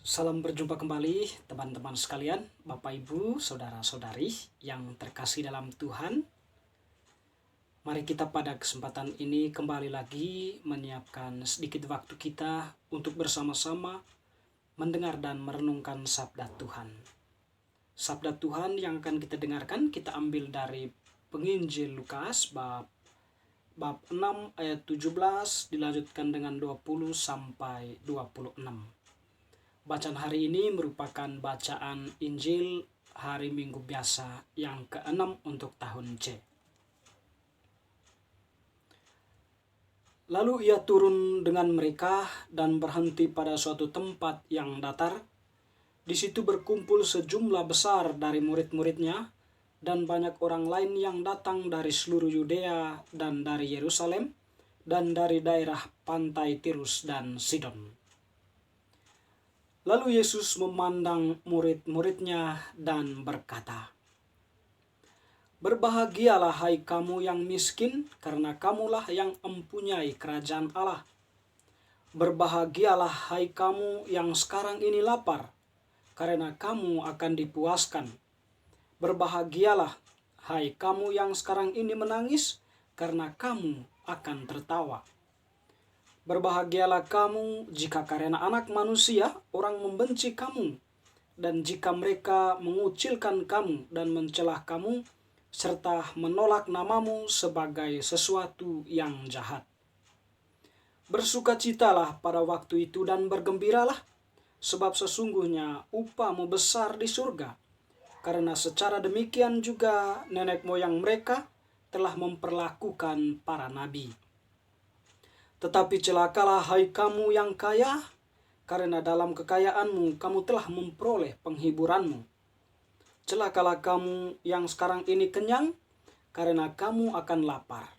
Salam berjumpa kembali teman-teman sekalian, Bapak Ibu, Saudara-saudari yang terkasih dalam Tuhan. Mari kita pada kesempatan ini kembali lagi menyiapkan sedikit waktu kita untuk bersama-sama mendengar dan merenungkan sabda Tuhan. Sabda Tuhan yang akan kita dengarkan kita ambil dari Penginjil Lukas bab 6 ayat 17 dilanjutkan dengan 20 sampai 26. Bacaan hari ini merupakan bacaan Injil hari Minggu biasa yang ke-6 untuk tahun C. Lalu ia turun dengan mereka dan berhenti pada suatu tempat yang datar. Di situ berkumpul sejumlah besar dari murid-muridnya dan banyak orang lain yang datang dari seluruh Yudea dan dari Yerusalem dan dari daerah pantai Tirus dan Sidon. Lalu Yesus memandang murid-muridnya dan berkata, "Berbahagialah hai kamu yang miskin, karena kamulah yang mempunyai kerajaan Allah. Berbahagialah hai kamu yang sekarang ini lapar, karena kamu akan dipuaskan. Berbahagialah hai kamu yang sekarang ini menangis, karena kamu akan tertawa. Berbahagialah kamu jika karena anak manusia orang membenci kamu, dan jika mereka mengucilkan kamu dan mencelah kamu, serta menolak namamu sebagai sesuatu yang jahat. Bersukacitalah pada waktu itu dan bergembiralah, sebab sesungguhnya upahmu besar di surga. Karena secara demikian juga nenek moyang mereka telah memperlakukan para nabi. Tetapi celakalah hai kamu yang kaya, karena dalam kekayaanmu kamu telah memperoleh penghiburanmu. Celakalah kamu yang sekarang ini kenyang, karena kamu akan lapar.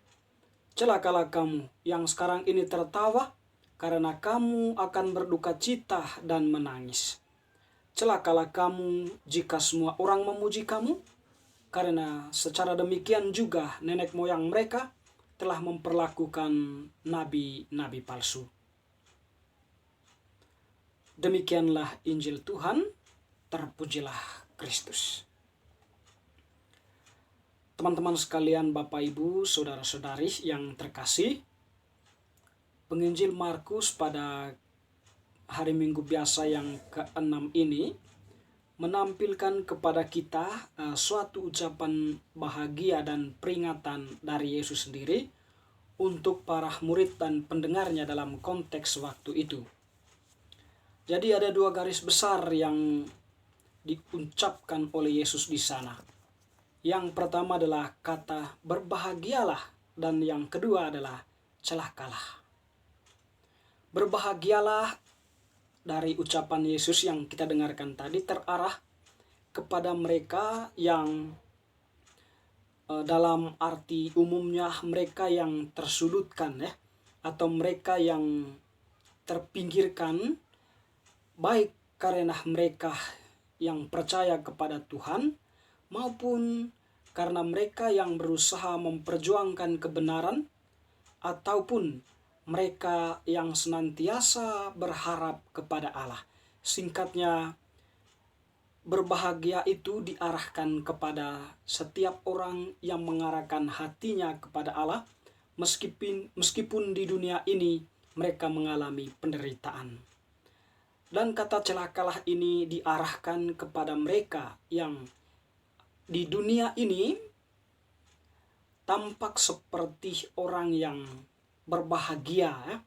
Celakalah kamu yang sekarang ini tertawa, karena kamu akan berduka cita dan menangis. Celakalah kamu jika semua orang memuji kamu, karena secara demikian juga nenek moyang mereka telah memperlakukan nabi-nabi palsu." Demikianlah Injil Tuhan, terpujilah Kristus. Teman-teman sekalian, Bapak Ibu, Saudara-saudari yang terkasih, Penginjil Markus pada hari Minggu biasa yang ke-6 ini menampilkan kepada kita suatu ucapan bahagia dan peringatan dari Yesus sendiri untuk para murid dan pendengarnya dalam konteks waktu itu. Jadi ada dua garis besar yang diucapkan oleh Yesus di sana. Yang pertama adalah kata berbahagialah, dan yang kedua adalah celakalah. Berbahagialah dari ucapan Yesus yang kita dengarkan tadi terarah kepada mereka yang dalam arti umumnya mereka yang tersudutkan ya, atau mereka yang terpinggirkan, baik karena mereka yang percaya kepada Tuhan maupun karena mereka yang berusaha memperjuangkan kebenaran, ataupun mereka yang senantiasa berharap kepada Allah. Singkatnya, berbahagia itu diarahkan kepada setiap orang yang mengarahkan hatinya kepada Allah, meskipun di dunia ini mereka mengalami penderitaan. Dan kata celakalah ini diarahkan kepada mereka yang di dunia ini tampak seperti orang yang berbahagia,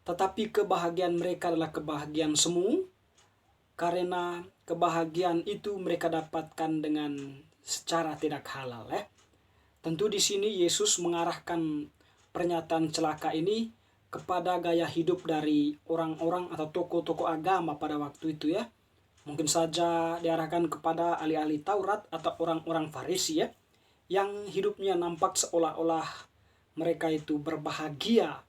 tetapi kebahagiaan mereka adalah kebahagiaan semu, karena kebahagiaan itu mereka dapatkan dengan secara tidak halal. Tentu di sini Yesus mengarahkan pernyataan celaka ini kepada gaya hidup dari orang-orang atau tokoh-tokoh agama pada waktu itu ya. Mungkin saja diarahkan kepada ahli-ahli Taurat atau orang-orang Farisi ya, yang hidupnya nampak seolah-olah mereka itu berbahagia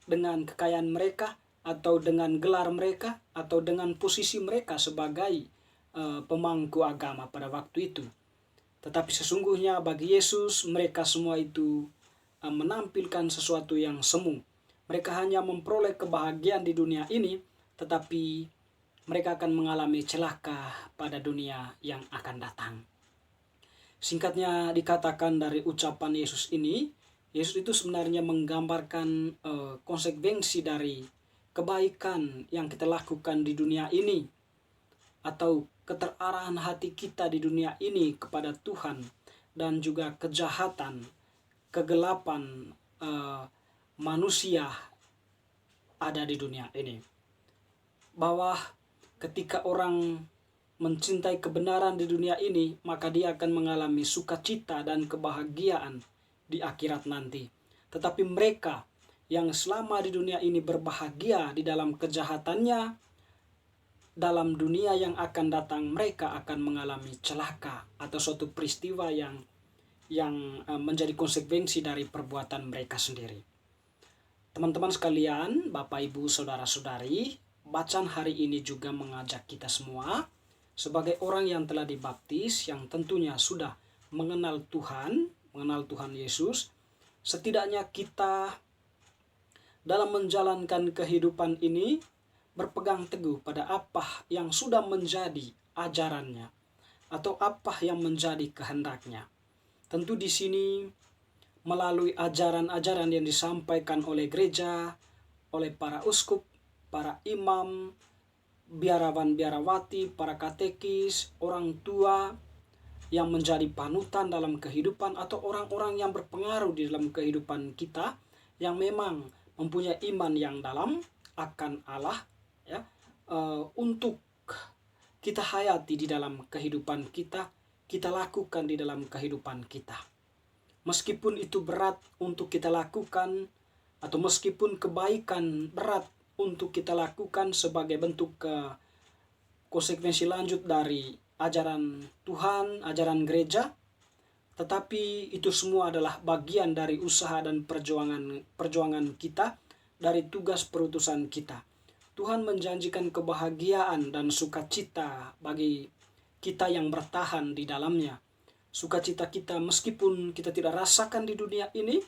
dengan kekayaan mereka, atau dengan gelar mereka, atau dengan posisi mereka sebagai pemangku agama pada waktu itu. Tetapi sesungguhnya bagi Yesus mereka semua itu menampilkan sesuatu yang semu. Mereka hanya memperoleh kebahagiaan di dunia ini, tetapi mereka akan mengalami celaka pada dunia yang akan datang. Singkatnya dikatakan dari ucapan Yesus ini, Yesus itu sebenarnya menggambarkan konsekuensi dari kebaikan yang kita lakukan di dunia ini, atau keterarahan hati kita di dunia ini kepada Tuhan, dan juga kejahatan, kegelapan manusia ada di dunia ini. Bahwa ketika orang mencintai kebenaran di dunia ini, maka dia akan mengalami sukacita dan kebahagiaan di akhirat nanti. Tetapi mereka yang selama di dunia ini berbahagia di dalam kejahatannya, dalam dunia yang akan datang mereka akan mengalami celaka atau suatu peristiwa yang menjadi konsekuensi dari perbuatan mereka sendiri. Teman-teman sekalian, Bapak Ibu Saudara-saudari, bacaan hari ini juga mengajak kita semua sebagai orang yang telah dibaptis, yang tentunya sudah mengenal Tuhan Yesus, setidaknya kita dalam menjalankan kehidupan ini berpegang teguh pada apa yang sudah menjadi ajarannya atau apa yang menjadi kehendaknya. Tentu di sini melalui ajaran-ajaran yang disampaikan oleh gereja, oleh para uskup, para imam, biarawan-biarawati, para katekis, orang tua yang menjadi panutan dalam kehidupan, atau orang-orang yang berpengaruh di dalam kehidupan kita yang memang mempunyai iman yang dalam akan Allah, ya, untuk kita hayati di dalam kehidupan kita, kita lakukan di dalam kehidupan kita. Meskipun itu berat untuk kita lakukan, atau meskipun kebaikan berat untuk kita lakukan sebagai bentuk konsekuensi lanjut dari ajaran Tuhan, ajaran gereja, tetapi itu semua adalah bagian dari usaha dan perjuangan kita, dari tugas perutusan kita. Tuhan menjanjikan kebahagiaan dan sukacita bagi kita yang bertahan di dalamnya. Sukacita kita meskipun kita tidak rasakan di dunia ini,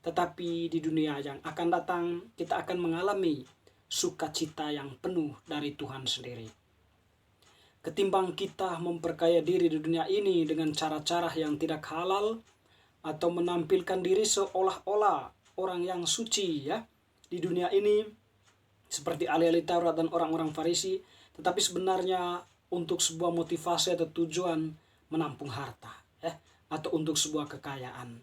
tetapi di dunia yang akan datang kita akan mengalami sukacita yang penuh dari Tuhan sendiri. Ketimbang kita memperkaya diri di dunia ini dengan cara-cara yang tidak halal, atau menampilkan diri seolah-olah orang yang suci, ya, di dunia ini seperti ahli-ahli Taurat dan orang-orang Farisi, tetapi sebenarnya untuk sebuah motivasi atau tujuan menampung harta, ya, atau untuk sebuah kekayaan.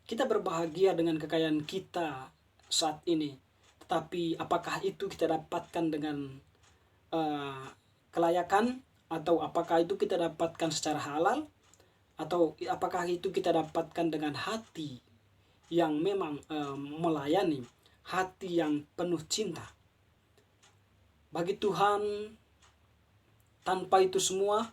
Kita berbahagia dengan kekayaan kita saat ini, tetapi apakah itu kita dapatkan dengan kelayakan, atau apakah itu kita dapatkan secara halal, atau apakah itu kita dapatkan dengan hati yang memang melayani, hati yang penuh cinta. Bagi Tuhan, tanpa itu semua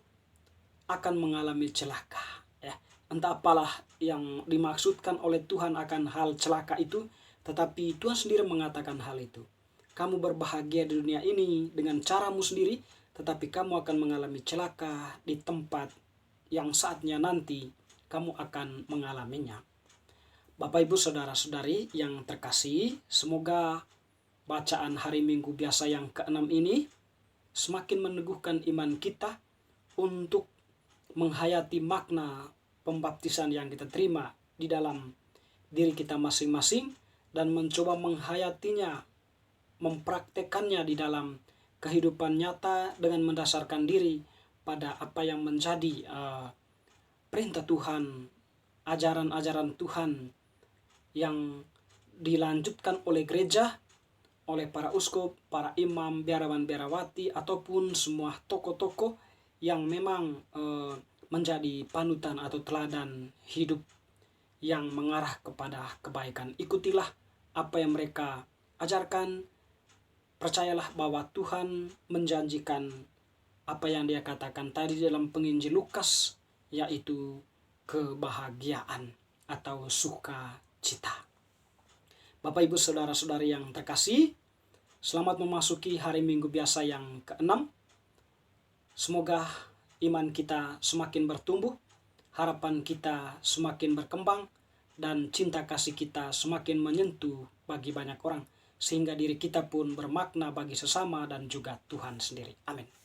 akan mengalami celaka, ya. Entah apalah yang dimaksudkan oleh Tuhan akan hal celaka itu, tetapi Tuhan sendiri mengatakan hal itu. Kamu berbahagia di dunia ini dengan caramu sendiri, tetapi kamu akan mengalami celaka di tempat yang saatnya nanti kamu akan mengalaminya. Bapak Ibu Saudara-saudari yang terkasih, semoga bacaan hari Minggu biasa yang ke-6 ini semakin meneguhkan iman kita untuk menghayati makna pembaptisan yang kita terima di dalam diri kita masing-masing, dan mencoba menghayatinya, mempraktekannya di dalam kehidupan nyata dengan mendasarkan diri pada apa yang menjadi perintah Tuhan, ajaran-ajaran Tuhan yang dilanjutkan oleh gereja, oleh para uskup, para imam, biarawan-biarawati, ataupun semua tokoh-tokoh yang memang menjadi panutan atau teladan hidup yang mengarah kepada kebaikan. Ikutilah apa yang mereka ajarkan. Percayalah bahwa Tuhan menjanjikan apa yang Dia katakan tadi dalam penginjil Lukas, yaitu kebahagiaan atau sukacita. Bapak Ibu Saudara-saudari yang terkasih, selamat memasuki hari Minggu biasa yang ke-6. Semoga iman kita semakin bertumbuh, harapan kita semakin berkembang, dan cinta kasih kita semakin menyentuh bagi banyak orang. sehingga diri kita pun bermakna bagi sesama dan juga Tuhan sendiri. Amin.